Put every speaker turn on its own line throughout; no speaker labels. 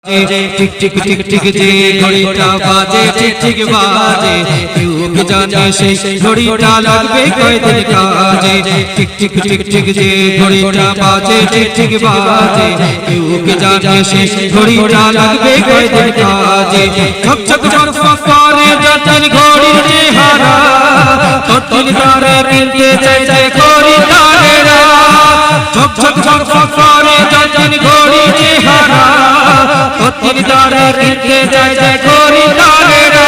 टिक टिक टिक टिक जे घड़ीटा बाजे टिक टिक बाजे क्यों के जाने से घड़ीटा लगबे कोई दिन काजे टिक टिक टिक टिक जे घड़ीटा बाजे टिक टिक बाजे क्यों के जाने से घड़ीटा लगबे कोई दिन काजे छक छक छक फकारे जतन घड़ी के हारा तो तीन तारे मिलते जय जय घड़ी तारेरा छक छक छक फकारे जतन घड़ी के हारा तो तीन तारे मिलते जय जय घड़ी तारेरा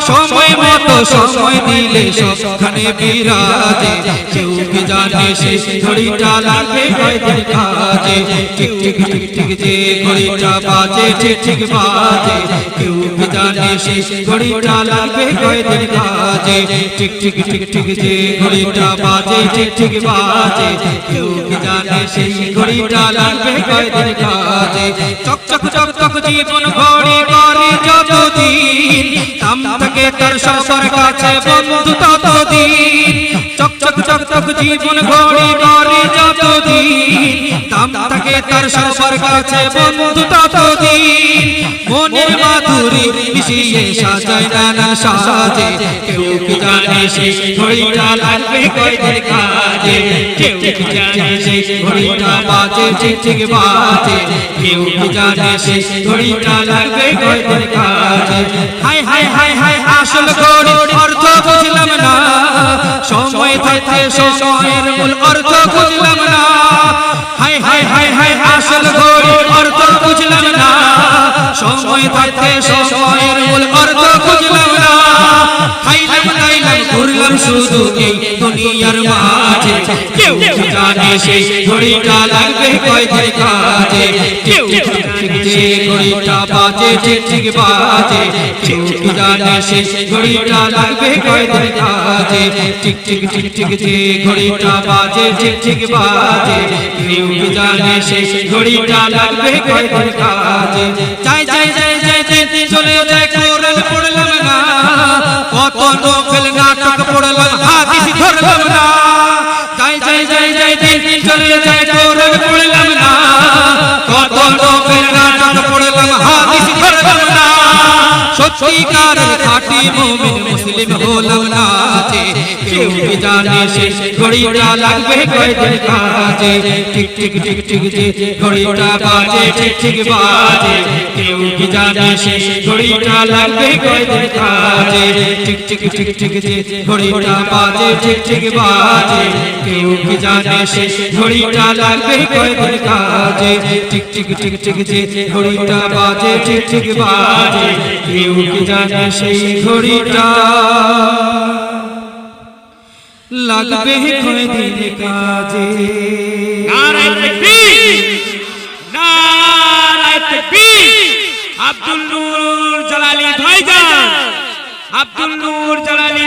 समय मतो समय दिले सबखाने बिराजे केउ की जाने से घड़ीटा लागबे कोई दिन काजे टिक टिक टिक टिक जे घड़ीटा बाजे टिक टिक बाजे केउ की जाने से घड़ीटा लागबे कोई दिन काजे टिक टिक टिक टिक जे घड़ीटा बाजे टिक टिक बाजे केउ की जाने से घड़ीटा लागबे कोई दिन काजे चक चक चक चक जीवन घड़ी करे যতদিন তাম থেকে তার সবার কাছে বন্ধু ততদিন চক চক চক চক জীবন ঘড়ি করে যতদিন তাম থেকে তার সবার কাছে বন্ধু ততদিন মনের মাধুরী মিশিয়ে সাজায় নানান সাজে কেউ কি জানে সেই ঘড়িটা লাগবে কয়দিন কাজে কেউ কি জানে সেই ঘড়িটা বাজে ঠিক ঠিক বাজে কেউ কি জানে সেই ঘড়িটা লাগবে কয়দিন কাজে হাই হাই হাই হাই আসল ঘড়ি অর্থ বুঝলাম না সময় থাকতে সময়ের মূল অর্থ বুঝলাম না হাই হাই হাই হাই আসল ঘড়ি অর্থ বুঝলাম না সময় থাকতে সময়ের মূল অর্থ বুঝলাম না খাইলাম দাইলাম ঘুরলাম শুধু এই দুনিয়ার মাঝে কেউ জানে সেই ঘড়িটা লাগবে কয়দিন কাজে কেউ যে ঘড়িটা বাজে ঠিক ঠিক বাজে কেউ জানে সেই ঘড়িটা লাগবে কয়দিন কাজে টিক টিক টিক টিক যে ঘড়িটা বাজে ঠিক ঠিক বাজে কেউ জানে সেই ঘড়িটা লাগবে কয়দিন কাজে যাই যাই যাই যাই যাই চলে যায় কোরআন পড়লাম না কত নফল নাটক পড়লাম হাদিস ধরলাম না যাই যাই যাই যাই যাই চলে যায় কোরআন পড়লাম না কত নফল নাটক পড়লাম হাদিস ধরলাম না সত্যিকার খাঁটি মুমিন মুসলিম হলাম না কেউ কি জানে সেই ঘড়িটা লাগবে কয়দিন কাজে টিক টিক টিক টিক যে ঘড়িটা বাজে ঠিক ঠিক বাজে কেউ কি জানে সেই ঘড়িটা লাগবে কয়দিন কাজে টিক টিক টিক টিক যে ঘড়িটা বাজে ঠিক ঠিক বাজে কেউ কি জানে সেই ঘড়িটা লাগবে কয়দিন কাজে টিক টিক টিক টিক যে ঘড়িটা বাজে ঠিক ঠিক বাজে কেউ কি জানে সেই ঘড়িটা লাগবে কয়দিন কাজে
নারায়ে তাকবীর নারায়ে তাকবীর আব্দুল নূর জালালী ভাইজান আব্দুল নূর জালালী